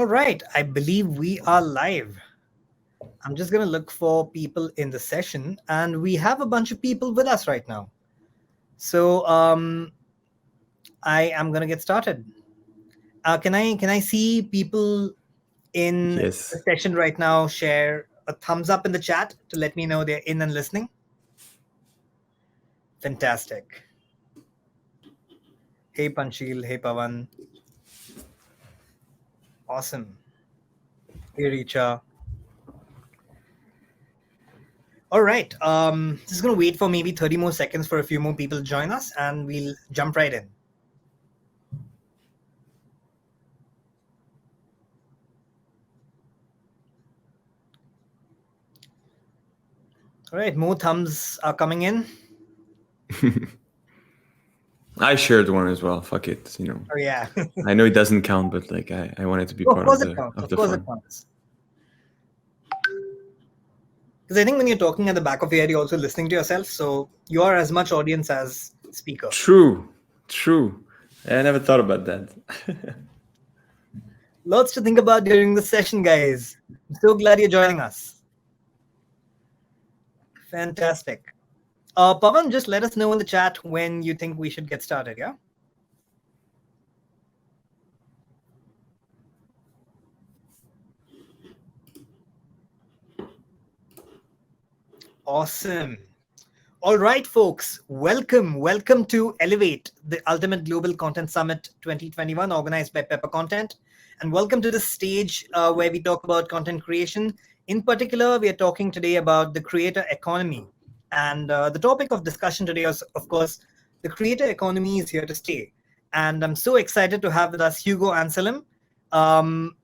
All right, I believe we are live. I'm just going to look for people in the session, and we have a bunch of people with us right now. So I am going to get started. Can I see people in Yes. the session right now share a thumbs up in the chat to let me know they're in and listening? Fantastic. Hey Panchil, hey Pavan. Awesome. Hey Richa. All right. Just going to wait for maybe 30 more seconds for a few more people to join us, and we'll jump right in. All right, more thumbs are coming in. I shared one as well. Fuck it, Oh yeah. I know it doesn't count, but like I wanted to be part of the Of the course fun. it counts. Because I think when you're talking at the back of your head, you're also listening to yourself. So you are as much audience as speaker. True. I never thought about that. Lots to think about during the session, guys. I'm so glad you're joining us. Fantastic. Pavan, just let us know in the chat when you think we should get started, yeah? Awesome. All right, folks, welcome to Elevate, the Ultimate Global Content Summit 2021, organized by Pepper Content. And welcome to the stage where we talk about content creation. In particular, we are talking today about the creator economy. And the topic of discussion today is, of course, the creator economy is here to stay. And I'm so excited to have with us Hugo Anselm.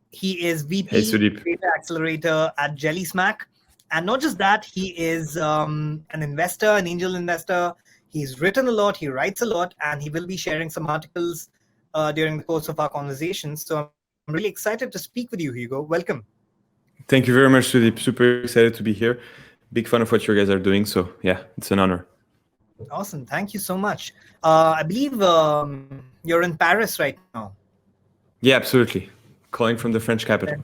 He is VP Hey, Sudeep. Creator Accelerator at Jellysmack. And not just that, he is an investor, an angel investor. He's written a lot, he writes a lot, and he will be sharing some articles during the course of our conversations. So I'm really excited to speak with you, Hugo. Welcome. Thank you very much, Sudeep. Super excited to be here. Big fan of what you guys are doing. So yeah, it's an honor. Awesome. Thank you so much. I believe you're in Paris right now. Yeah, absolutely. Calling from the French capital.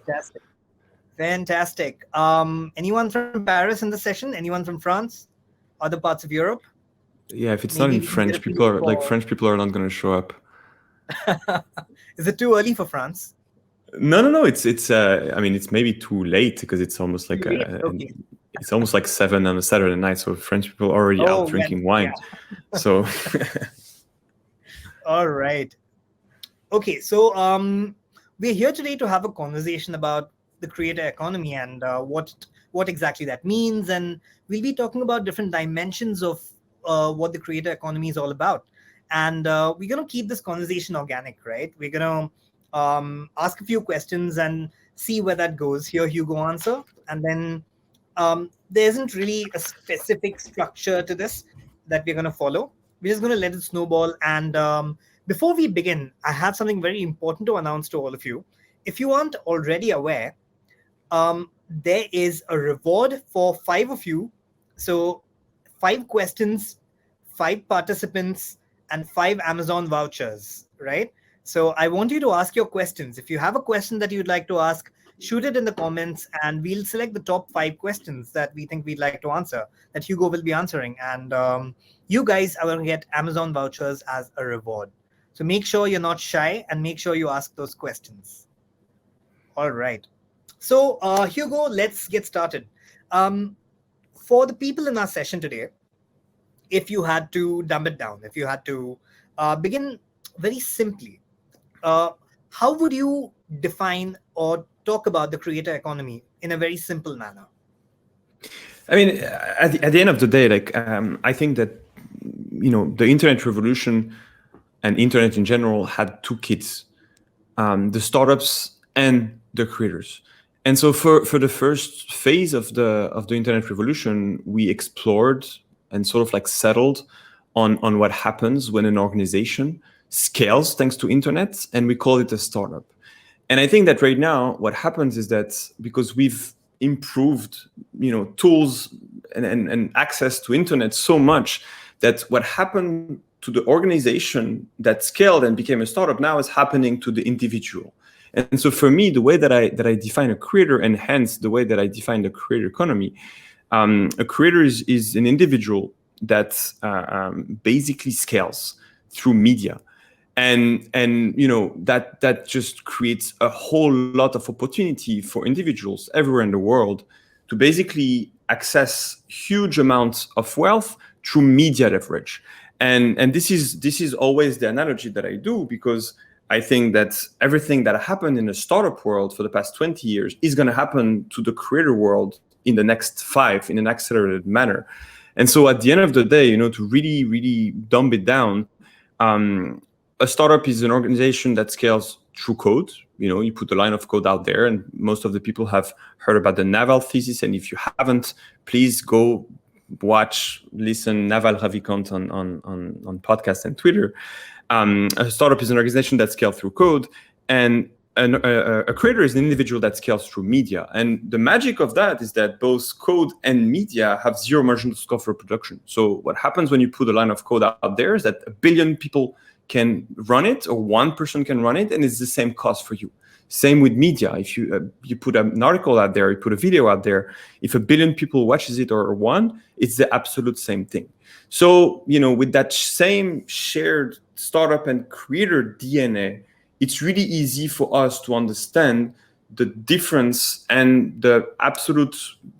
Fantastic. Anyone from Paris in the session? Anyone from France? Other parts of Europe? Yeah, if it's not in French, French people are not going to show up. Is it too early for France? No. It's I mean, it's maybe too late because it's almost like it's almost like 7 on a Saturday night. So French people are already out drinking wine. Yeah. So. All right. Okay, so we're here today to have a conversation about the creator economy and what exactly that means, and we'll be talking about different dimensions of what the creator economy is all about. And we're going to keep this conversation organic, right? We're going to ask a few questions and see where that goes. Hear Hugo answer, and then there isn't really a specific structure to this that we're going to follow. We're just going to let it snowball. And before we begin, I have something very important to announce to all of you. If you aren't already aware, there is a reward for 5 of you. So 5 questions, 5 participants, and 5 Amazon vouchers, right? So I want you to ask your questions. If you have a question that you'd like to ask, shoot it in the comments, and we'll select the top 5 questions that we think we'd like to answer, that Hugo will be answering. And you guys are going to get Amazon vouchers as a reward. So make sure you're not shy and make sure you ask those questions. All right. So Hugo, let's get started. For the people in our session today, if you had to dumb it down, if you had to begin very simply, how would you define or talk about the creator economy in a very simple manner? I mean, at the end of the day, like I think that the internet revolution and internet in general had 2 kids, the startups and the creators. And so for the first phase of the internet revolution, we explored and sort of like settled on what happens when an organization scales thanks to internet, and we call it a startup. And I think that right now what happens is that because we've improved tools and access to internet so much, that what happened to the organization that scaled and became a startup now is happening to the individual. And so for me, the way that I define a creator, and hence the way that I define the creator economy, a creator is an individual that basically scales through media. And that just creates a whole lot of opportunity for individuals everywhere in the world to basically access huge amounts of wealth through media leverage. And this is always the analogy that I do, because I think that everything that happened in the startup world for the past 20 years is going to happen to the creator world in the next 5 in an accelerated manner. And so at the end of the day, to really, really dumb it down, a startup is an organization that scales through code. You put a line of code out there, and most of the people have heard about the Naval thesis. And if you haven't, please go listen Naval Ravikant on podcast and Twitter. A startup is an organization that scales through code, and a creator is an individual that scales through media. And the magic of that is that both code and media have zero marginal cost for production. So what happens when you put a line of code out there is that 1 billion people can run it, or one person can run it, and it's the same cost for you. Same with media. If you put an article out there, you put a video out there, if 1 billion people watches it or one, it's the absolute same thing. So, with that same shared startup and creator DNA, it's really easy for us to understand the difference and the absolute,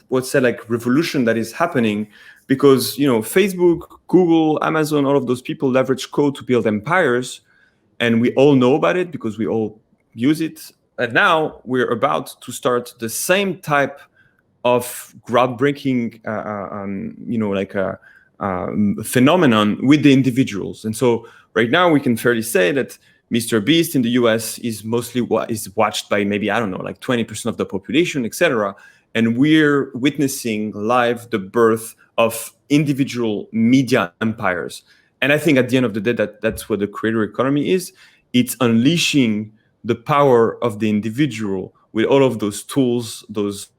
revolution that is happening. Because, Facebook, Google, Amazon, all of those people leverage code to build empires. And we all know about it because we all use it. And now we're about to start the same type of groundbreaking, phenomenon with the individuals. And so right now we can fairly say that Mr. Beast in the US is mostly is watched by maybe, 20% of the population, etc. And we're witnessing live the birth of individual media empires. And I think at the end of the day, that's what the creator economy is. It's unleashing the power of the individual with all of those tools, those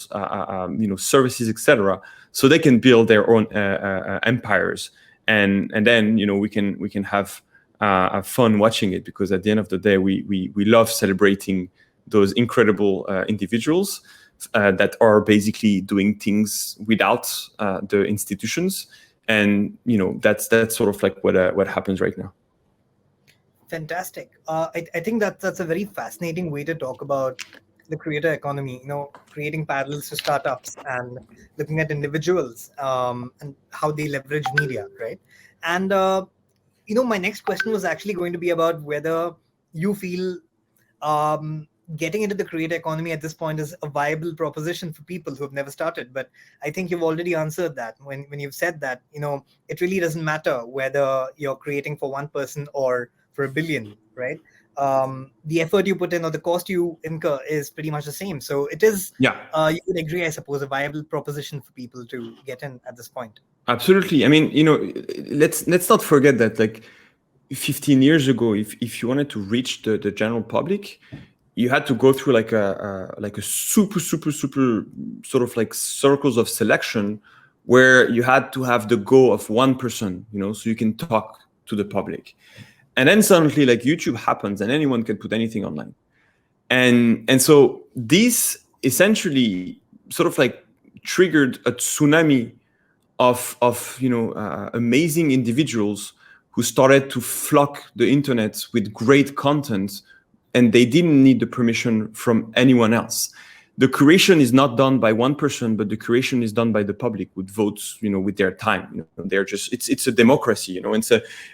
services, etc., so they can build their own empires. And then we can have fun watching it, because at the end of the day, we love celebrating those incredible individuals that are basically doing things without the institutions. And that's sort of like what happens right now. Fantastic. I think that's a very fascinating way to talk about the creator economy, creating parallels to startups and looking at individuals and how they leverage media, right? And my next question was actually going to be about whether you feel getting into the creator economy at this point is a viable proposition for people who have never started. But I think you've already answered that when you've said that, it really doesn't matter whether you're creating for one person or for 1 billion, right? The effort you put in or the cost you incur is pretty much the same. So it is, you would agree, I suppose, a viable proposition for people to get in at this point. Absolutely. I mean, let's not forget that, like 15 years ago, if you wanted to reach the general public, you had to go through like a super sort of like circles of selection, where you had to have the go of one person, so you can talk to the public. And then suddenly, like, YouTube happens and anyone can put anything online. And so this essentially sort of like triggered a tsunami of amazing individuals who started to flock the internet with great content, and they didn't need the permission from anyone else. The curation is not done by one person, but the curation is done by the public with votes, with their time. They're just, it's a democracy, and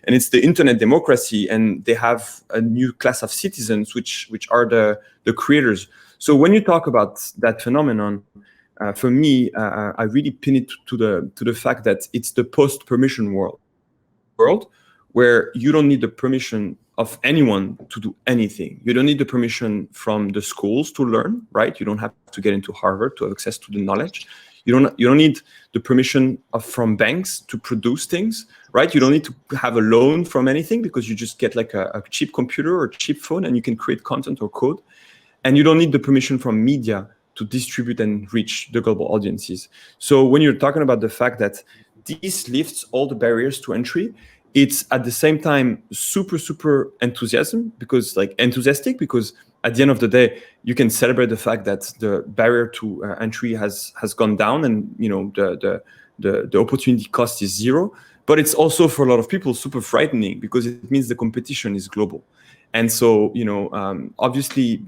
it's the internet democracy, and they have a new class of citizens, which are the creators. So when you talk about that phenomenon, for me, I really pin it to the fact that it's the post-permission world, where you don't need the permission of anyone to do anything. You don't need the permission from the schools to learn, right? You don't have to get into Harvard to have access to the knowledge. You don't need the permission from banks to produce things, right? You don't need to have a loan from anything, because you just get like a cheap computer or cheap phone and you can create content or code. And you don't need the permission from media to distribute and reach the global audiences. So when you're talking about the fact that this lifts all the barriers to entry, it's at the same time super enthusiastic, because at the end of the day, you can celebrate the fact that the barrier to entry has gone down, and the opportunity cost is zero. But it's also, for a lot of people, super frightening, because it means the competition is global. And so, obviously,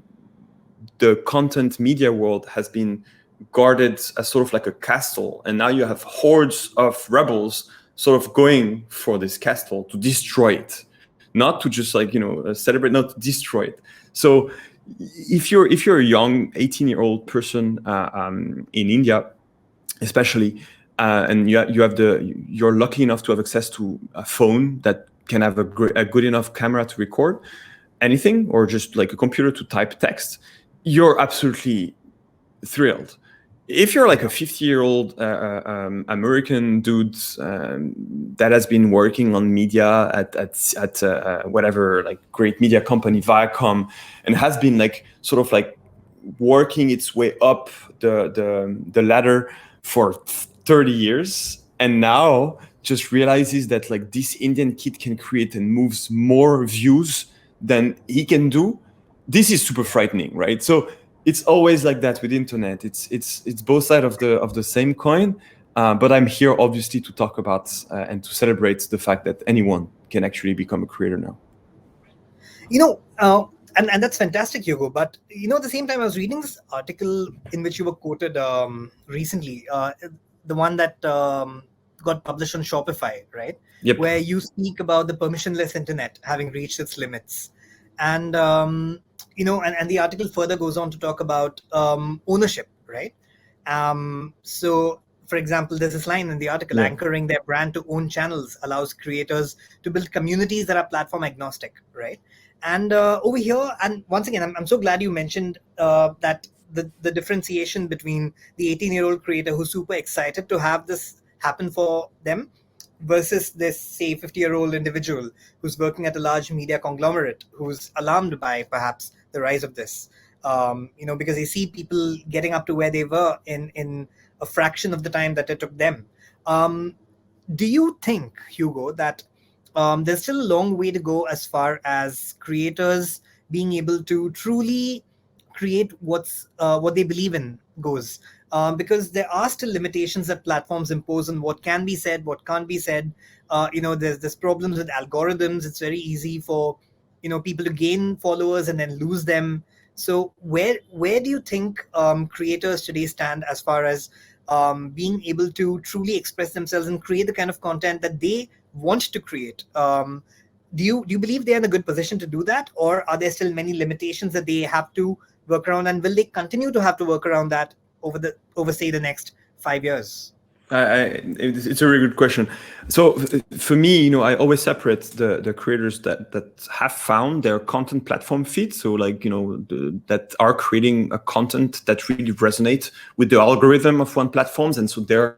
the content media world has been guarded as sort of like a castle, and now you have hordes of rebels sort of going for this castle to destroy it, not to just celebrate, not to destroy it. So if you're a young 18-year-old person in India, especially, and you're lucky enough to have access to a phone that can have a good enough camera to record anything, or just like a computer to type text, you're absolutely thrilled. If you're like a 50-year-old American dude that has been working on media at whatever, like, great media company, Viacom, and has been like sort of like working its way up the ladder for 30 years, and now just realizes that like this Indian kid can create and moves more views than he can do, this is super frightening, right? So it's always like that with internet. It's both sides of the same coin. But I'm here obviously to talk about and to celebrate the fact that anyone can actually become a creator now. And that's fantastic, Hugo. But at the same time, I was reading this article in which you were quoted recently, the one that got published on Shopify, right? Yep. Where you speak about the permissionless internet having reached its limits, and and the article further goes on to talk about ownership, right? So, for example, there's this line in the article: anchoring their brand to own channels allows creators to build communities that are platform agnostic, right? And over here, and once again, I'm so glad you mentioned that the differentiation between the 18-year-old creator who's super excited to have this happen for them versus this, say, 50-year-old individual who's working at a large media conglomerate, who's alarmed by perhaps the rise of this, because they see people getting up to where they were in a fraction of the time that it took them. Do you think, Hugo, that there's still a long way to go as far as creators being able to truly create what they believe in goes? Because there are still limitations that platforms impose on what can be said, what can't be said. There's problems with algorithms. It's very easy for people to gain followers and then lose them. So where do you think creators today stand as far as being able to truly express themselves and create the kind of content that they want to create? Do you believe they're in a good position to do that, or are there still many limitations that they have to work around, and will they continue to have to work around that over say the next 5 years? It's a really good question. So for me, I always separate the creators that have found their content platform fit. So that are creating a content that really resonates with the algorithm of one platforms, and so they're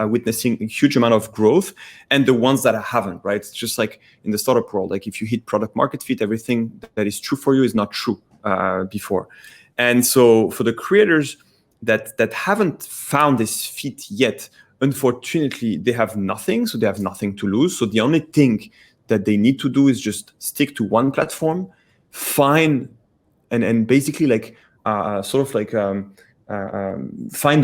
witnessing a huge amount of growth, and the ones that haven't, right? It's just like in the startup world, like if you hit product market fit, everything that is true for you is not true before. And so for the creators that haven't found this fit yet, unfortunately, they have nothing. So they have nothing to lose. So the only thing that they need to do is just stick to one platform, find and basically find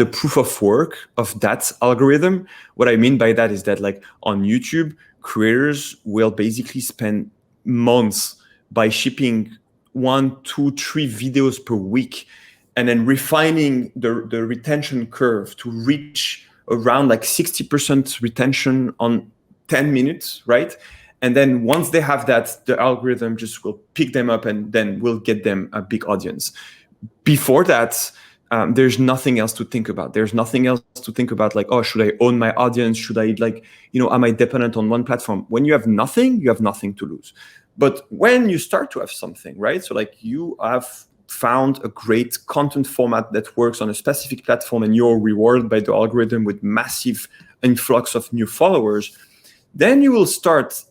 the proof of work of that algorithm. What I mean by that is that, like, on YouTube, creators will basically spend months by shipping 1, 2, 3 videos per week, and then refining the retention curve to reach around like 60% retention on 10 minutes, right? And then once they have that, the algorithm just will pick them up and then will get them a big audience. Before that, there's nothing else to think about. There's nothing else to think about, like, oh, should I own my audience? Should I, am I dependent on one platform? When you have nothing to lose. But when you start to have something, right? So like you have found a great content format that works on a specific platform, and you're rewarded by the algorithm with massive influx of new followers, then you will start,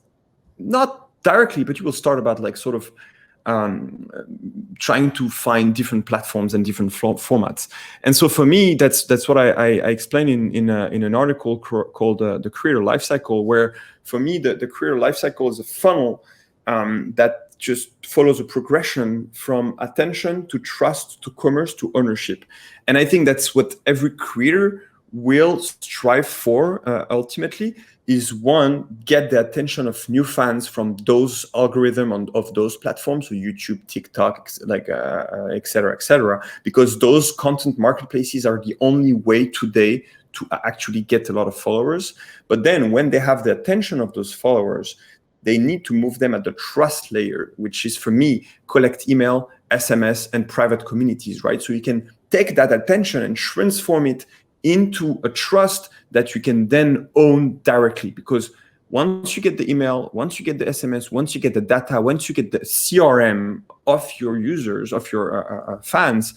not directly, but you will start about like sort of trying to find different platforms and different formats. And so for me, that's what I explain in an article called the Creator Lifecycle, where for me the Creator Lifecycle is a funnel that just follows a progression from attention to trust to commerce to ownership. And I think that's what every creator will strive for ultimately, is one, get the attention of new fans from those algorithms of those platforms, so YouTube, TikTok, like et cetera, because those content marketplaces are the only way today to actually get a lot of followers. But then when they have the attention of those followers, they need to move them at the trust layer, which is, for me, collect email, SMS, and private communities, right? So you can take that attention and transform it into a trust that you can then own directly. Because once you get the email, once you get the SMS, once you get the data, once you get the CRM of your users, of your fans,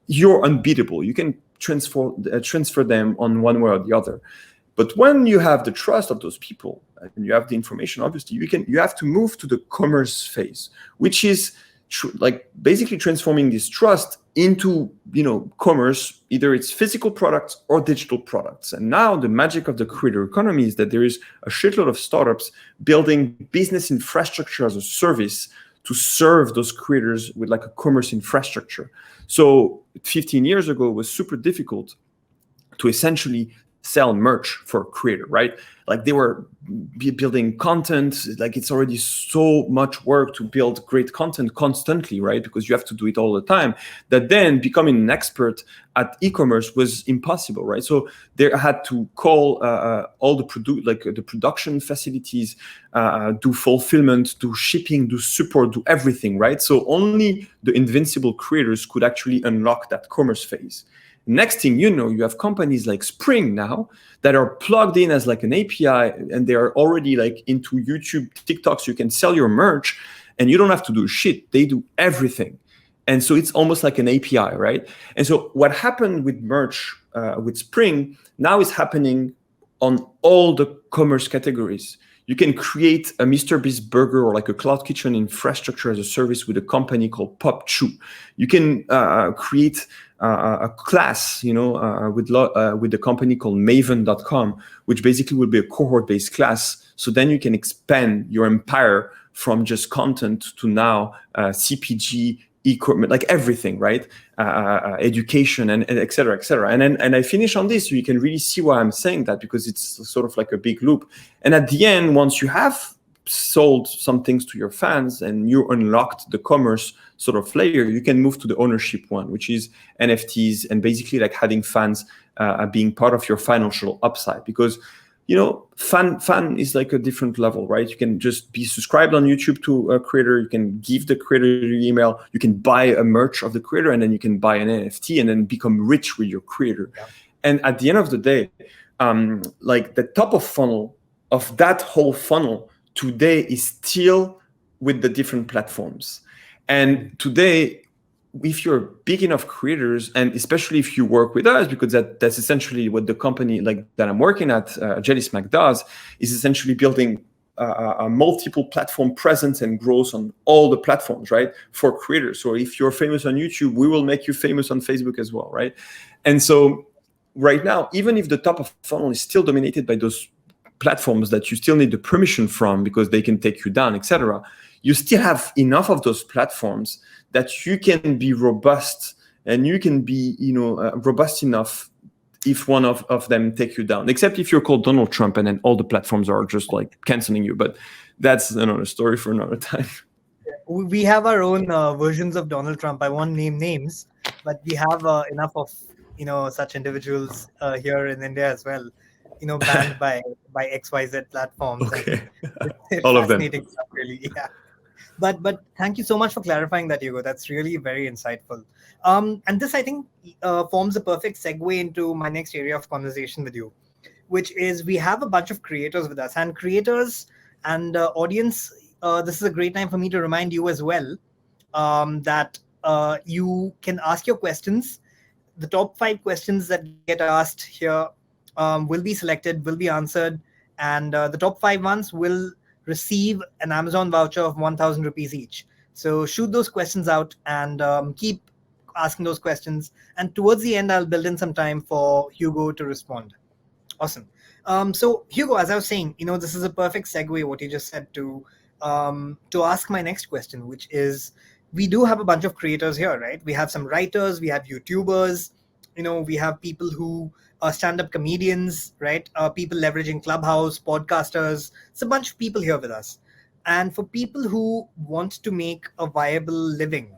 you're unbeatable. You can transfer them on one way or the other. But when you have the trust of those people and you have the information, obviously you have to move to the commerce phase, which is like basically transforming this trust into commerce. Either it's physical products or digital products. And now the magic of the creator economy is that there is a shitload of startups building business infrastructure as a service to serve those creators with like a commerce infrastructure. So 15 years ago, it was super difficult to essentially sell merch for a creator, right? Like they were building content, like it's already so much work to build great content constantly, right? Because you have to do it all the time, that then becoming an expert at e-commerce was impossible, right? So they had to call all the production facilities, do fulfillment, do shipping, do support, do everything, right? So only the invincible creators could actually unlock that commerce phase. Next thing you know, you have companies like Spring now that are plugged in as like an API, and they are already like into YouTube, TikTok, so you can sell your merch and you don't have to do shit. They do everything. And so it's almost like an API, right? And so what happened with merch with Spring now is happening on all the commerce categories. You can create a MrBeast burger or like a cloud kitchen infrastructure as a service with a company called PopChew. You can create a class, with a company called Maven.com, which basically will be a cohort-based class. So then you can expand your empire from just content to now CPG, e-commerce, like everything, right? Education and et cetera, et cetera. And I finish on this so you can really see why I'm saying that, because it's sort of like a big loop. And at the end, once you have sold some things to your fans and you unlocked the commerce sort of layer, you can move to the ownership one, which is NFTs and basically like having fans being part of your financial upside. Because fan is like a different level, right? You can just be subscribed on YouTube to a creator. You can give the creator your email. You can buy a merch of the creator, and then you can buy an NFT and then become rich with your creator. Yeah. And at the end of the day, like the top of funnel of that whole funnel today is still with the different platforms. And today, if you're big enough creators, and especially if you work with us, because that's essentially what the company like that I'm working at, Jellysmack, does, is essentially building a multiple platform presence and growth on all the platforms, right, for creators. So if you're famous on YouTube, we will make you famous on Facebook as well, right? And so right now, even if the top of funnel is still dominated by those platforms that you still need the permission from because they can take you down, etc., you still have enough of those platforms that you can be robust, and you can be, robust enough if one of them take you down, except if you're called Donald Trump and then all the platforms are just like canceling you. But that's another story for another time. We have our own versions of Donald Trump. I won't name names, but we have enough of, such individuals here in India as well, banned by XYZ platforms. Okay. It's all of them. Fascinating stuff, really. Yeah. But thank you so much for clarifying that, Hugo. That's really very insightful. And this, I think, forms a perfect segue into my next area of conversation with you, which is we have a bunch of creators with us. And creators and audience, this is a great time for me to remind you as well that you can ask your questions. The top 5 questions that get asked here will be selected, will be answered. And the top 5 ones will receive an Amazon voucher of 1,000 rupees each. So shoot those questions out and keep asking those questions. And towards the end, I'll build in some time for Hugo to respond. Awesome. So Hugo, as I was saying, this is a perfect segue, what you just said, to ask my next question, which is, we do have a bunch of creators here, right? We have some writers, we have YouTubers, we have people who are stand-up comedians, right? People leveraging Clubhouse, podcasters. It's a bunch of people here with us. And for people who want to make a viable living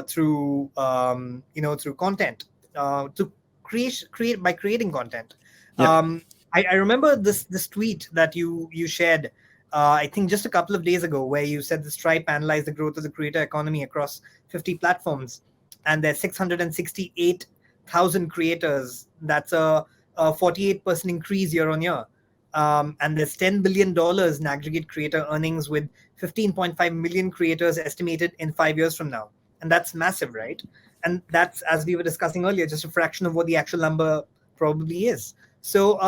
through content, to create by creating content. Yeah. I remember this tweet that you shared, I think just a couple of days ago, where you said the Stripe analyzed the growth of the creator economy across 50 platforms, and there's 668,000 creators. That's a 48% increase year on year. And there's $10 billion in aggregate creator earnings, with 15.5 million creators estimated in 5 years from now. And that's massive, right? And that's, as we were discussing earlier, just a fraction of what the actual number probably is. So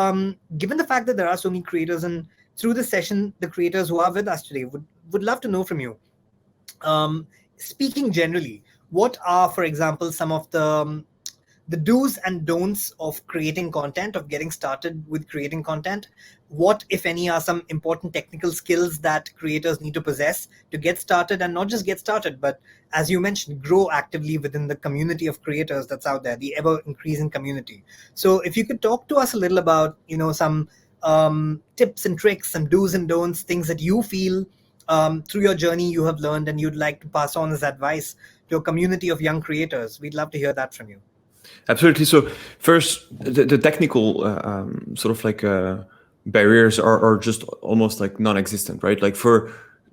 given the fact that there are so many creators, and through this session, the creators who are with us today would love to know from you. Speaking generally, what are, for example, some of the do's and don'ts of creating content, of getting started with creating content? What, if any, are some important technical skills that creators need to possess to get started, and not just get started, but, as you mentioned, grow actively within the community of creators that's out there, the ever increasing community? So if you could talk to us a little about, some tips and tricks, some do's and don'ts, things that you feel through your journey you have learned and you'd like to pass on as advice to a community of young creators, we'd love to hear that from you. Absolutely. So first, the technical sort of like barriers are just almost like non-existent, right? Like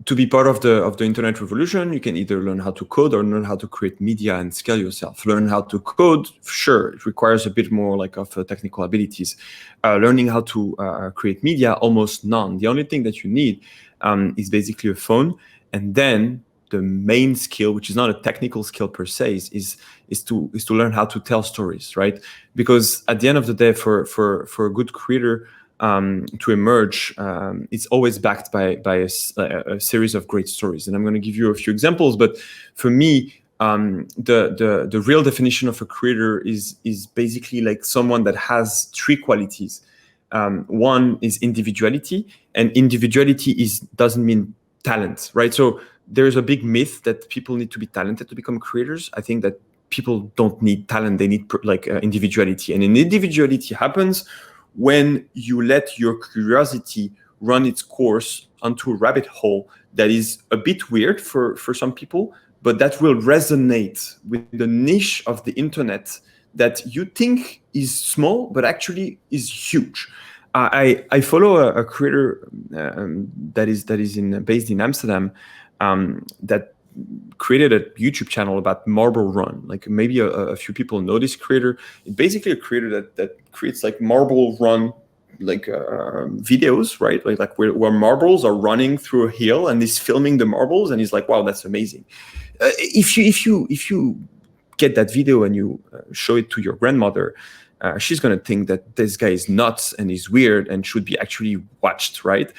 to be part of the internet revolution, you can either learn how to code or learn how to create media and scale yourself. Learn how to code, sure, it requires a bit more like of technical abilities. Learning how to create media, almost none. The only thing that you need is basically a phone, and then the main skill, which is not a technical skill per se, is to learn how to tell stories, right? Because at the end of the day, for a good creator to emerge, it's always backed by a series of great stories. And I'm going to give you a few examples. But for me, the real definition of a creator is basically like someone that has three qualities. One is individuality, and individuality doesn't mean talent, right? So there's a big myth that people need to be talented to become creators. I think that people don't need talent; they need individuality, and individuality happens when you let your curiosity run its course onto a rabbit hole that is a bit weird for some people, but that will resonate with the niche of the internet that you think is small, but actually is huge. I follow a creator that is based in Amsterdam, that created a YouTube channel about Marble Run. Like maybe a few people know this creator. It's basically a creator that creates like Marble Run like videos, right? Like where marbles are running through a hill, and he's filming the marbles, and he's like, wow, that's amazing. If you get that video and you show it to your grandmother, she's going to think that this guy is nuts and is weird and should be actually watched, right?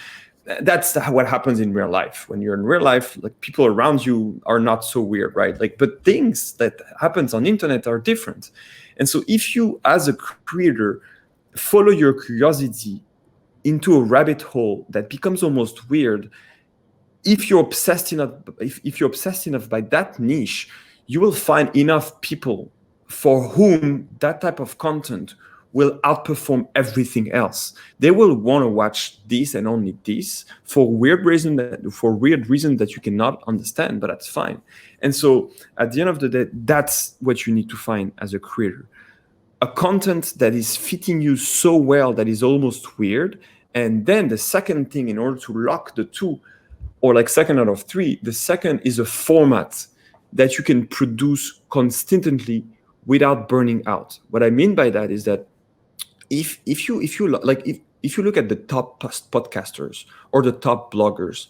That's what happens in real life. When you're in real life, like people around you are not so weird, right? Like, but things that happens on the internet are different. And so if you, as a creator, follow your curiosity into a rabbit hole that becomes almost weird, if you're obsessed enough by that niche, you will find enough people for whom that type of content will outperform everything else. They will want to watch this and only this for weird reason that you cannot understand, but that's fine. And so at the end of the day, that's what you need to find as a creator. A content that is fitting you so well that is almost weird. And then the second thing, in order to lock the two, or like second out of three, the second is a format that you can produce consistently without burning out. What I mean by that is that if you look at the top podcasters or the top bloggers,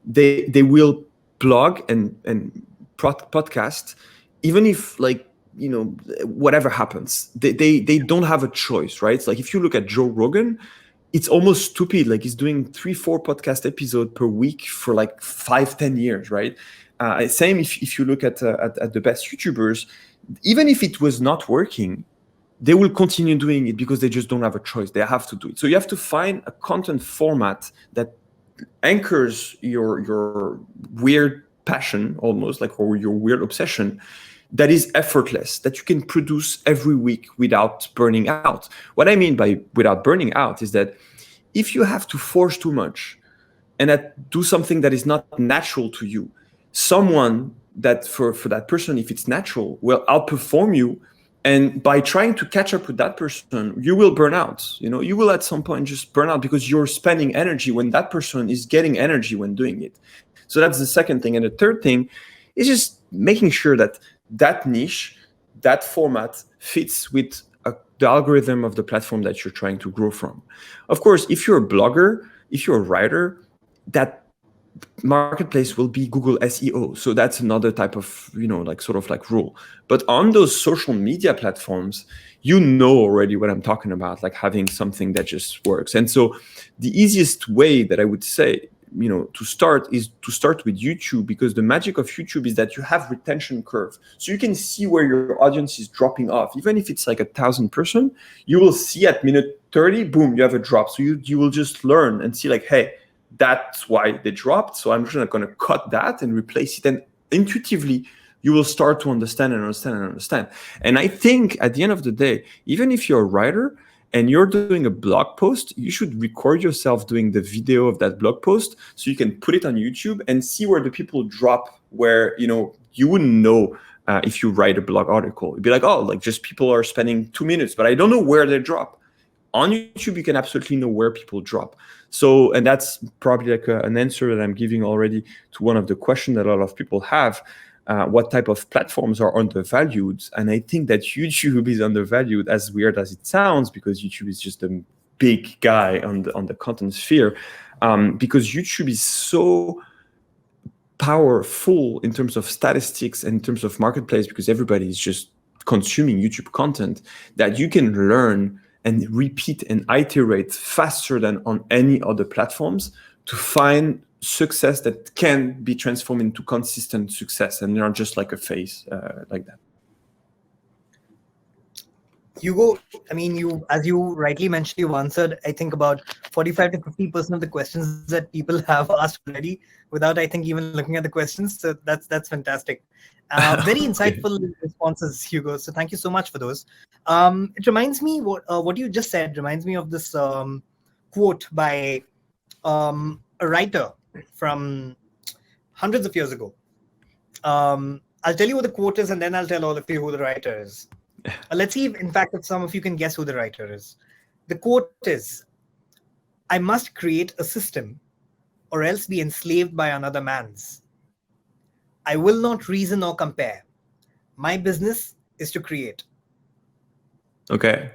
they will blog and podcast, even if whatever happens, they don't have a choice, right? It's like if you look at Joe Rogan, it's almost stupid. Like he's doing 3-4 podcast episodes per week for like 5-10 years, right? Same if you look at the best YouTubers, even if it was not working, they will continue doing it because they just don't have a choice. They have to do it. So you have to find a content format that anchors your weird passion, almost like, or your weird obsession, that is effortless, that you can produce every week without burning out. What I mean by without burning out is that if you have to force too much and do something that is not natural to you, someone that for that person, if it's natural, will outperform you. And by trying to catch up with that person, you will burn out. You will at some point just burn out because you're spending energy when that person is getting energy when doing it. So that's the second thing. And the third thing is just making sure that that niche, that format fits with the algorithm of the platform that you're trying to grow from. Of course, if you're a blogger, if you're a writer, that marketplace will be Google SEO. So that's another type of, sort of like rule. But on those social media platforms, already what I'm talking about, like having something that just works. And so the easiest way that I would say, to start is to start with YouTube, because the magic of YouTube is that you have retention curve. So you can see where your audience is dropping off. Even if it's like 1,000 person, you will see at minute 30, boom, you have a drop. So you will just learn and see like, hey, that's why they dropped. So I'm just not going to cut that and replace it. And intuitively, you will start to understand. And I think at the end of the day, even if you're a writer and you're doing a blog post, you should record yourself doing the video of that blog post so you can put it on YouTube and see where the people drop, where, you wouldn't know if you write a blog article. It'd be like, oh, like just people are spending 2 minutes, but I don't know where they drop. On YouTube, you can absolutely know where people drop. So, and that's probably like an answer that I'm giving already to one of the questions that a lot of people have. What type of platforms are undervalued? And I think that YouTube is undervalued, as weird as it sounds, because YouTube is just a big guy on the content sphere. Because YouTube is so powerful in terms of statistics and in terms of marketplace, because everybody is just consuming YouTube content, that you can learn and repeat and iterate faster than on any other platforms to find success that can be transformed into consistent success and not just like a phase like that. Hugo, I mean, as you rightly mentioned, you've answered, I think, about 45 to 50% of the questions that people have asked already without, I think, even looking at the questions. So that's fantastic. Very insightful responses, Hugo. So thank you so much for those. It reminds me, what you just said reminds me of this quote by a writer from hundreds of years ago. I'll tell you what the quote is, and then I'll tell all of you who the writer is. Let's see if, in fact, if some of you can guess who the writer is. The quote is, "I must create a system or else be enslaved by another man's. I will not reason or compare. My business is to create." Okay.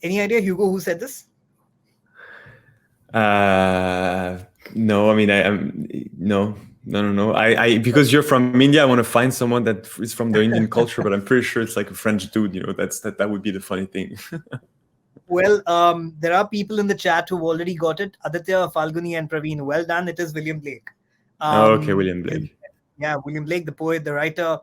Any idea, Hugo, who said this? No, I mean, no. I because you're from India, I want to find someone that is from the Indian culture, but I'm pretty sure it's like a French dude. That would be the funny thing. Well, there are people in the chat who've already got it. Aditya, Falguni, and Praveen. Well done. It is William Blake. Okay, William Blake. Yeah, William Blake, the poet, the writer,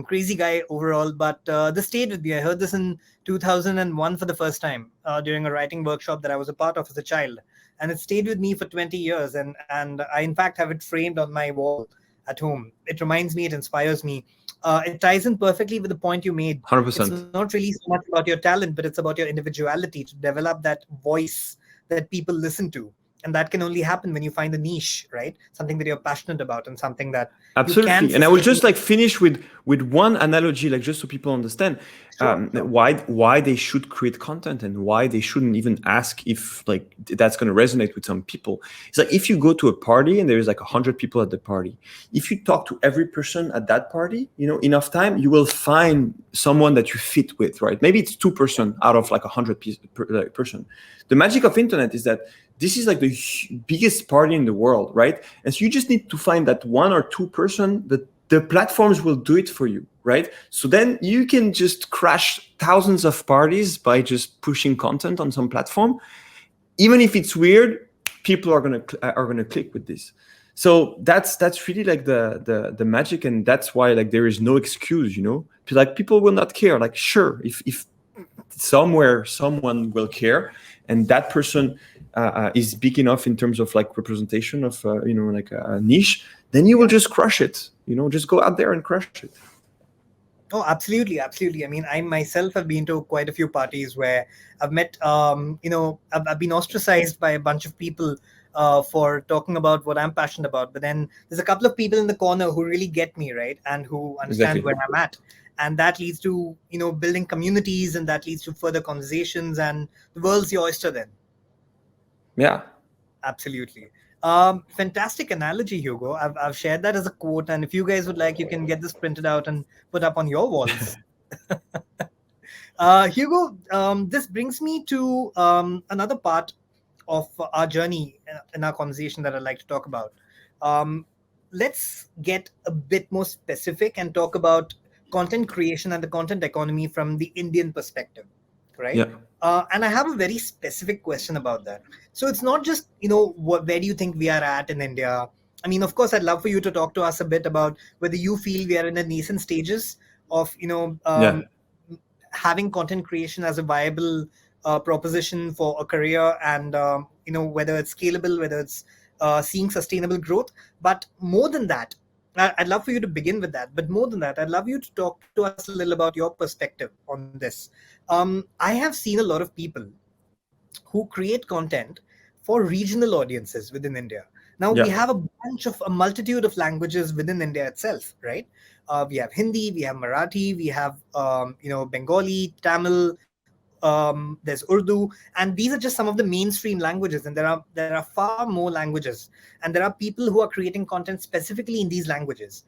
crazy guy overall. But this stayed with me. I heard this in 2001 for the first time during a writing workshop that I was a part of as a child. And it stayed with me for 20 years. And I, in fact, have it framed on my wall at home. It reminds me, it inspires me. It ties in perfectly with the point you made. 100%. It's not really so much about your talent, but it's about your individuality, to develop that voice that people listen to. And that can only happen when you find a niche, right? Something that you're passionate about and something that absolutely. And I will just like finish with one analogy, like just so people understand why they should create content and why they shouldn't even ask if like that's going to resonate with some people. It's like if you go to a party and there is like 100 people at the party, if you talk to every person at that party, enough time, you will find someone that you fit with, right? Maybe it's 2% out of like 100 person. The magic of internet is that this is like the biggest party in the world, right? And so you just need to find that 1 or 2 person that the platforms will do it for you, right? So then you can just crash thousands of parties by just pushing content on some platform. Even if it's weird, people are gonna click with this. So that's really like the magic, and that's why like there is no excuse, like people will not care. Like sure, if somewhere someone will care, and that person is big enough in terms of like representation of like a niche, then you will just crush it. Just go out there and crush it. Oh, absolutely, absolutely. I mean, I myself have been to quite a few parties where I've met, I've been ostracized by a bunch of people for talking about what I'm passionate about. But then there's a couple of people in the corner who really get me, right, and who understand Exactly. where I'm at, and that leads to building communities, and that leads to further conversations, and the world's your oyster then. Yeah. Absolutely. Fantastic analogy, Hugo. I've shared that as a quote, and if you guys would like, you can get this printed out and put up on your walls. Hugo, this brings me to another part of our journey in our conversation that I'd like to talk about. Um, let's get a bit more specific and talk about content creation and the content economy from the Indian perspective, right? Yeah. And I have a very specific question about that. So it's not just, where do you think we are at in India? I mean, of course, I'd love for you to talk to us a bit about whether you feel we are in the nascent stages of, Yeah. having content creation as a viable proposition for a career, and whether it's scalable, whether it's seeing sustainable growth. But more than that, I'd love for you to begin with that. But more than that, I'd love you to talk to us a little about your perspective on this. I have seen a lot of people who create content for regional audiences within India. Now we Yeah. have a multitude of languages within India itself, right? We have Hindi, we have Marathi, we have Bengali, Tamil, there's Urdu, and these are just some of the mainstream languages. And there are far more languages, and there are people who are creating content specifically in these languages.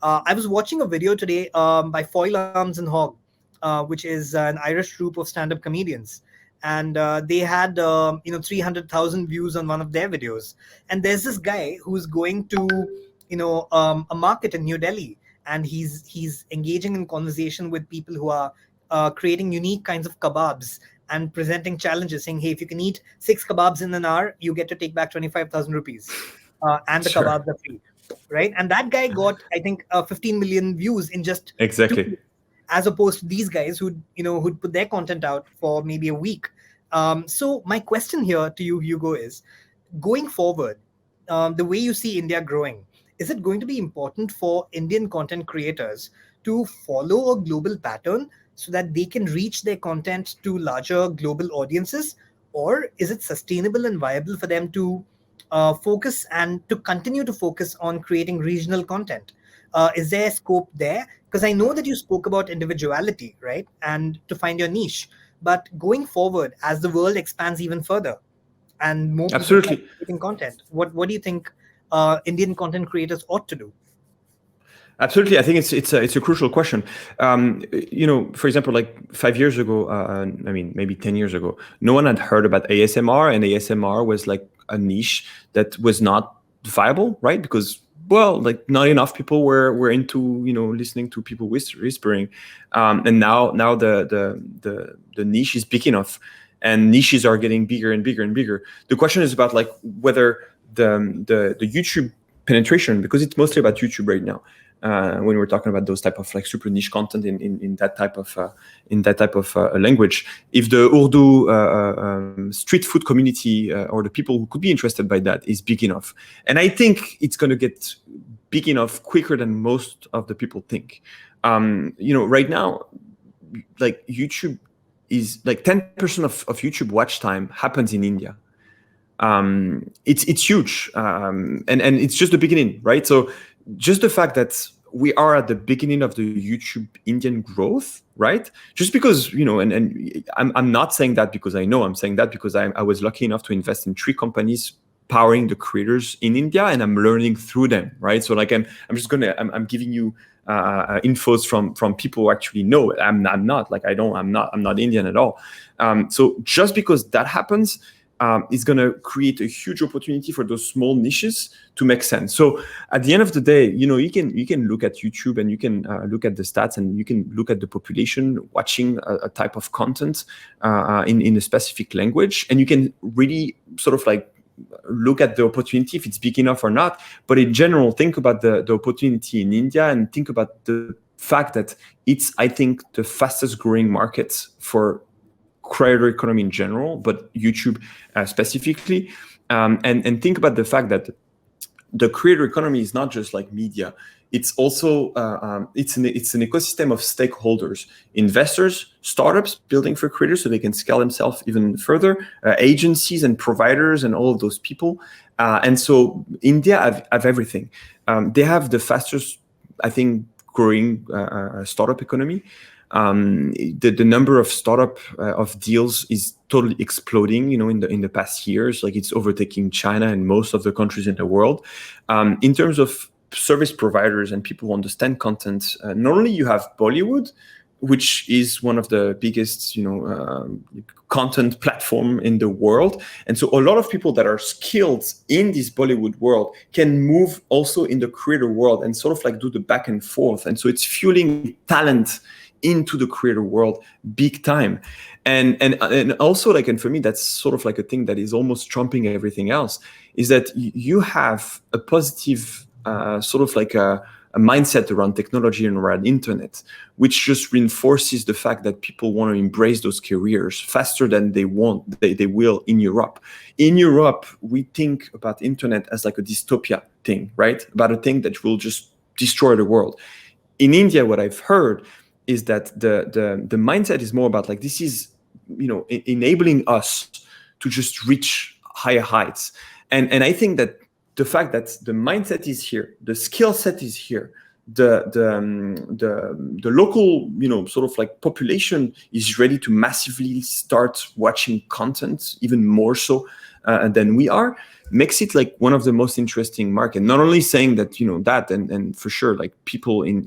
I was watching a video today by Foil Arms and Hog, which is an Irish group of stand-up comedians, and they had 300,000 views on one of their videos. And there's this guy who's going to a market in New Delhi, and he's engaging in conversation with people who are creating unique kinds of kebabs and presenting challenges, saying, hey, if you can eat 6 kebabs in an hour, you get to take back 25,000 rupees, and the Sure. kebabs are free, right? And that guy got, I think, 15 million views in just 2 Exactly. weeks, as opposed to these guys who'd put their content out for maybe a week. So my question here to you, Hugo, is going forward, the way you see India growing, is it going to be important for Indian content creators to follow a global pattern so that they can reach their content to larger global audiences? Or is it sustainable and viable for them to focus and to continue to focus on creating regional content? Is there scope there? Because I know that you spoke about individuality, right? And to find your niche. But going forward, as the world expands even further and more people start Absolutely. creating content, what do you think Indian content creators ought to do? Absolutely, I think it's a crucial question. For example, like 5 years ago, I mean maybe 10 years ago, no one had heard about ASMR, and ASMR was like a niche that was not viable, right? Because like not enough people were into listening to people whispering, and now the niche is big enough, and niches are getting bigger and bigger and bigger. The question is about like whether the YouTube penetration, because it's mostly about YouTube right now. When we're talking about those type of like super niche content in that type of language, if the Urdu street food community or the people who could be interested by that is big enough, and I think it's going to get big enough quicker than most of the people think. Right now, like YouTube is like 10% of YouTube watch time happens in India. It's huge, and it's just the beginning, right? So just the fact that we are at the beginning of the YouTube Indian growth, right? Just because and I'm not saying that because I know. I'm saying that because I was lucky enough to invest in 3 companies powering the creators in India, and I'm learning through them, right? So like I'm giving you infos from people who actually know it. I'm not like I'm not Indian at all. So just because that happens, is going to create a huge opportunity for those small niches to make sense. So at the end of the day, you can look at YouTube, and you can look at the stats, and you can look at the population watching a type of content in a specific language, and you can really sort of like look at the opportunity, if it's big enough or not. But in general, think about the opportunity in India, and think about the fact that it's, I think, the fastest growing market for creator economy in general, but YouTube specifically. And think about the fact that the creator economy is not just like media. It's also it's an ecosystem of stakeholders, investors, startups building for creators so they can scale themselves even further, agencies and providers and all of those people. And so India have everything. They have the fastest, I think, growing startup economy. The number of startup of deals is totally exploding, in the past years. Like, it's overtaking China and most of the countries in the world. In terms of service providers and people who understand content, not only you have Bollywood, which is one of the biggest, content platform in the world. And so a lot of people that are skilled in this Bollywood world can move also in the creator world and sort of like do the back and forth. And so it's fueling talent into the creator world big time. And also, like, and for me, that's sort of like a thing that is almost trumping everything else, is that you have a positive sort of like a mindset around technology and around internet, which just reinforces the fact that people want to embrace those careers faster than they will in Europe. In Europe, we think about internet as like a dystopia thing, right? About a thing that will just destroy the world. In India, what I've heard is that the mindset is more about like, this is, enabling us to just reach higher heights. And I think that the fact that the mindset is here, the skill set is here, the local, sort of like population is ready to massively start watching content, even more so than we are, makes it like one of the most interesting market. Not only saying that, that, and for sure, like, people in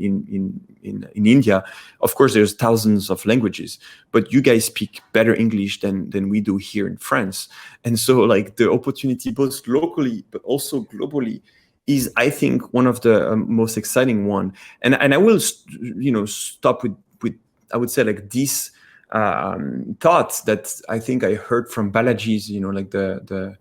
India, of course, there's thousands of languages, but you guys speak better English than we do here in France. And so, like, the opportunity both locally but also globally is, I think, one of the most exciting one. And I will, stop with I would say, like, this thoughts that I think I heard from Balaji's, like the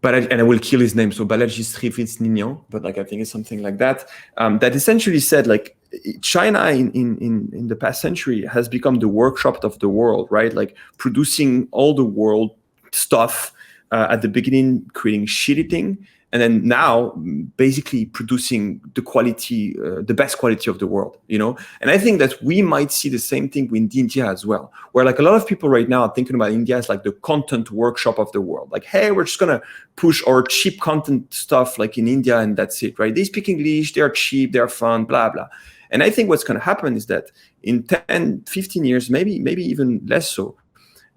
and I will kill his name. So Balaji Srivastava, but like, I think it's something like that. That essentially said, like, China in the past century has become the workshop of the world, right? Like, producing all the world stuff at the beginning, creating shitty thing, and then now basically producing the quality, the best quality of the world, And I think that we might see the same thing with India as well, where like a lot of people right now are thinking about India as like the content workshop of the world. Like, hey, we're just gonna push our cheap content stuff like in India, and that's it, right? They speak English, they're cheap, they're fun, blah, blah. And I think what's gonna happen is that in 10, 15 years, maybe even less so,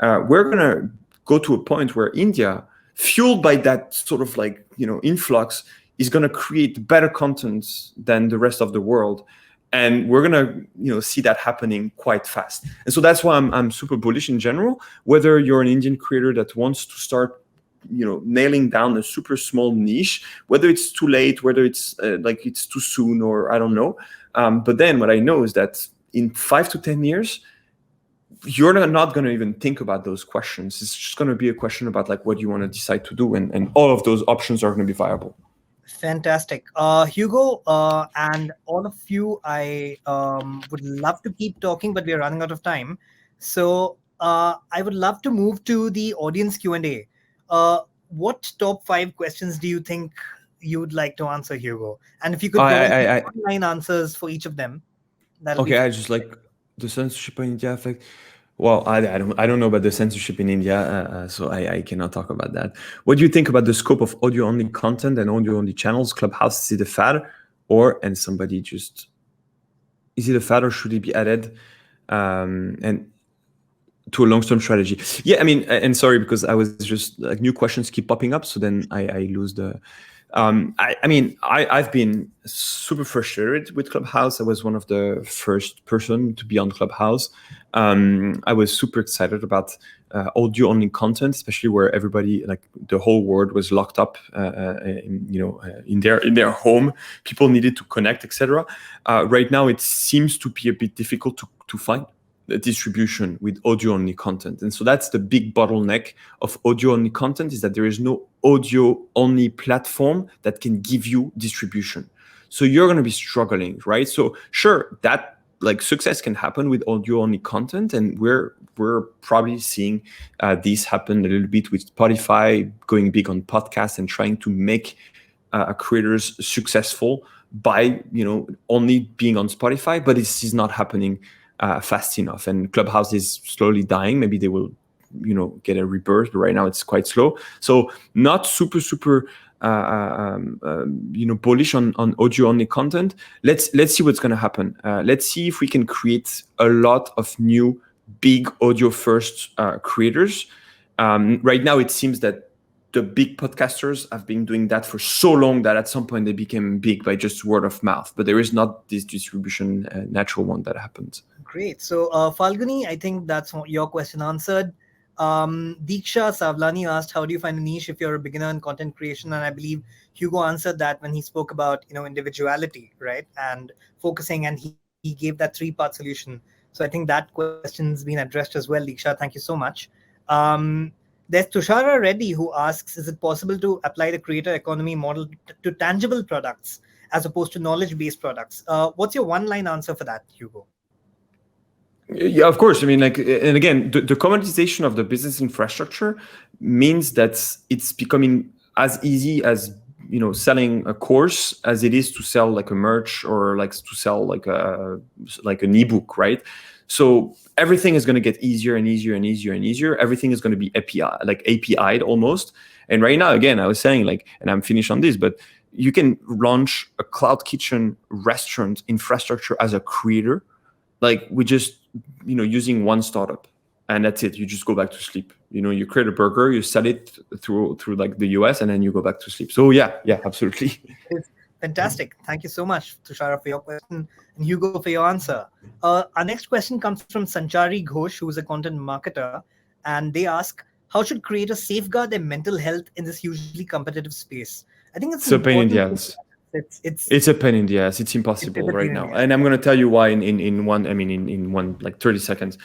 we're gonna go to a point where India, fueled by that sort of like, influx, is going to create better content than the rest of the world. And we're going to, see that happening quite fast. And so that's why I'm super bullish in general, whether you're an Indian creator that wants to start, nailing down a super small niche, whether it's too late, whether it's like it's too soon, or I don't know. But then what I know is that in 5 to 10 years, you're not going to even think about those questions. It's just going to be a question about like what you want to decide to do, and all of those options are going to be viable. Fantastic. Hugo, and all of you, I would love to keep talking, but we're running out of time. So I would love to move to the audience Q&A. What top 5 questions do you think you would like to answer, Hugo? And if you could provide online answers for each of them, that'll be I just like the censorship in India effect. Well, I don't know about the censorship in India, so I cannot talk about that. What do you think about the scope of audio-only content and audio-only channels? Clubhouse, is it a fad, and somebody just, is it a fad, or should it be added? And to a long-term strategy? Yeah, I mean, and sorry, because I was just like, new questions keep popping up, so then I lose the. I've been super frustrated with Clubhouse. I was one of the first person to be on Clubhouse. I was super excited about audio-only content, especially where everybody, like the whole world, was locked up, in their home. People needed to connect, etc. Right now, it seems to be a bit difficult to find the distribution with audio-only content, and so that's the big bottleneck of audio-only content, is that there is no audio only platform that can give you distribution. So you're going to be struggling, right? So sure, that like success can happen with audio only content, and we're probably seeing this happen a little bit with Spotify going big on podcasts and trying to make creators successful by only being on Spotify, but this is not happening fast enough, and Clubhouse is slowly dying. Maybe they will get a rebirth, but right now it's quite slow. So not super bullish on audio only content. Let's see what's going to happen. Let's see if we can create a lot of new big audio first creators. Right now it seems that the big podcasters have been doing that for so long that at some point they became big by just word of mouth, but there is not this distribution natural one that happens. Great. So Falguni, I think that's your question answered. Diksha Savlani asked, how do you find a niche if you're a beginner in content creation? And I believe Hugo answered that when he spoke about individuality, right, and focusing, and he gave that 3-part solution. So I think that question's been addressed as well. Diksha, thank you so much. There's Tushara Reddy who asks, is it possible to apply the creator economy model to tangible products as opposed to knowledge-based products? What's your one-line answer for that, Hugo? Yeah, of course. I mean, like, and again, the commoditization of the business infrastructure means that it's becoming as easy as selling a course as it is to sell like a merch or like to sell like an ebook, right? So everything is going to get easier and easier and easier and easier. Everything is going to be API'd almost. And right now, again, I was saying like, and I'm finished on this, but you can launch a cloud kitchen restaurant infrastructure as a creator, like we just using one startup, and that's it. You just go back to sleep. You create a burger, you sell it through like the US, and then you go back to sleep. So yeah, absolutely. It's fantastic. Thank you so much, Tushara, for your question, and Hugo for your answer. Our next question comes from Sanchari Ghosh, who is a content marketer, and they ask, how should creators safeguard their mental health in this hugely competitive space? I think it's a pain in the ass. It's a pain in the ass. It's impossible right now, and I'm going to tell you why in one like 30 seconds.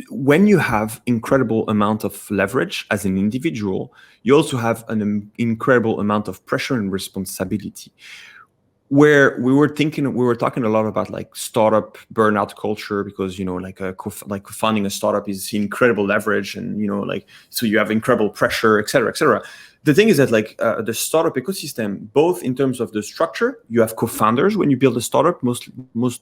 When you have incredible amount of leverage as an individual, you also have an incredible amount of pressure and responsibility. Where we were talking a lot about like startup burnout culture, because like funding a startup is incredible leverage, and so you have incredible pressure, etc., etc. The thing is that like the startup ecosystem, both in terms of the structure, you have co-founders when you build a startup, most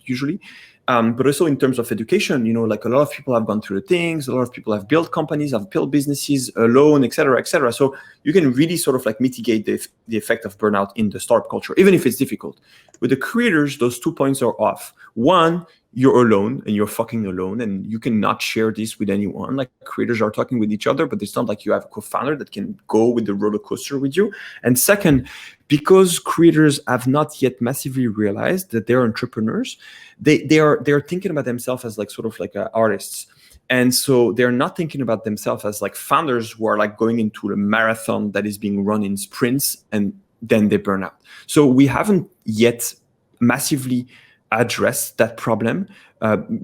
usually, but also in terms of education, like a lot of people have gone through the things, a lot of people have built companies, have built businesses alone, etc., etc. So you can really sort of like mitigate the effect of burnout in the startup culture, even if it's difficult. With the creators, those 2 points are off. One, you're alone, and you're fucking alone, and you cannot share this with anyone. Like creators are talking with each other, but it's not like you have a co-founder that can go with the roller coaster with you. And second, because creators have not yet massively realized that they're entrepreneurs, they're thinking about themselves as like sort of like artists. And so they're not thinking about themselves as like founders who are like going into a marathon that is being run in sprints, and then they burn out. So we haven't yet massively address that problem.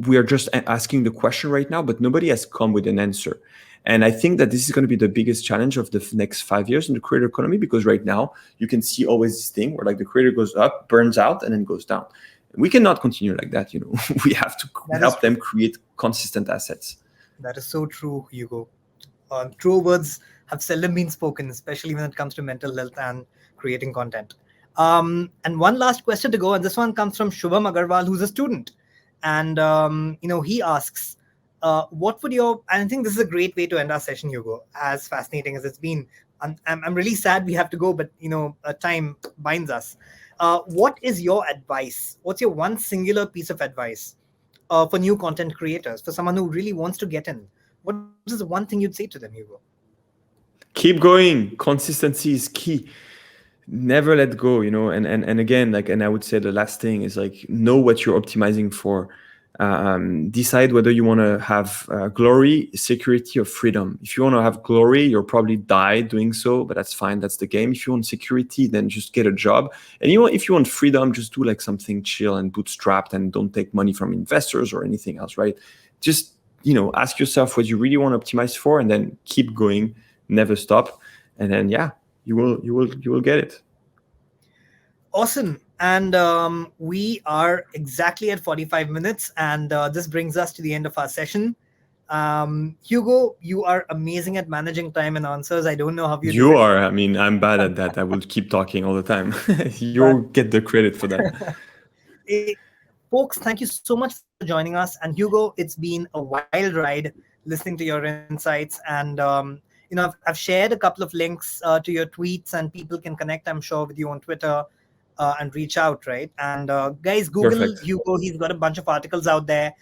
We are just asking the question right now, but nobody has come with an answer. And I think that this is going to be the biggest challenge of the next 5 years in the creator economy, because right now you can see always this thing where like the creator goes up, burns out, and then goes down. We cannot continue like that. We have to help them create consistent assets. That is so true, Hugo. True words have seldom been spoken, especially when it comes to mental health and creating content. And one last question to go, and this one comes from Shubham Agarwal, who's a student. And, he asks, what would and I think this is a great way to end our session, Hugo, as fascinating as it's been. I'm really sad we have to go, but, time binds us. What is your advice? What's your one singular piece of advice for new content creators, for someone who really wants to get in? What is the one thing you'd say to them, Hugo? Keep going. Consistency is key. Never let go, and again, like, and I would say the last thing is like, know what you're optimizing for. Decide whether you want to have glory, security, or freedom. If you want to have glory, you'll probably die doing so, but that's fine. That's the game. If you want security, then just get a job. And if you want freedom, just do like something chill and bootstrapped, and don't take money from investors or anything else, right? Just, ask yourself what you really want to optimize for, and then keep going. never stop, and then you will get it. Awesome. And we are exactly at 45 minutes, and this brings us to the end of our session. Hugo, you are amazing at managing time and answers. I don't know how you do You it. are. I mean, I'm bad at that. I will keep talking all the time. You'll get the credit for that. Folks, thank you so much for joining us. And Hugo, it's been a wild ride listening to your insights. And I've shared a couple of links to your tweets, and people can connect, I'm sure, with you on Twitter and reach out, right? And guys, Google Perfect. Hugo. He's got a bunch of articles out there.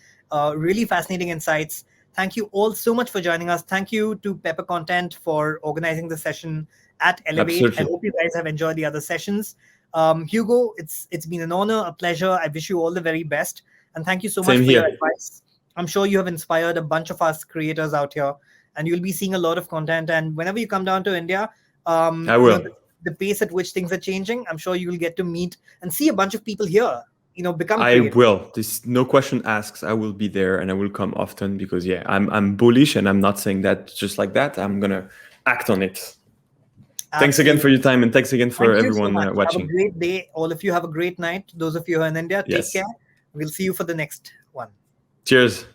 Really fascinating insights. Thank you all so much for joining us. Thank you to Pepper Content for organizing the session at Elevate. Absolutely. I hope you guys have enjoyed the other sessions. Hugo, it's been an honor, a pleasure. I wish you all the very best. And thank you so much Same for your here. advice. I'm sure you have inspired a bunch of us creators out here, and you'll be seeing a lot of content. And whenever you come down to India, I will. The pace at which things are changing, I'm sure you will get to meet and see a bunch of people here, become I creators. will. This no question asks. I will be there, and I will come often because I'm bullish, and I'm not saying that just like that. I'm gonna act on it. Thanks again for your time, and thanks again for everyone watching. Have a great day. All of you have a great night. Those of you who are in India, take Yes. care. We'll see you for the next one. Cheers.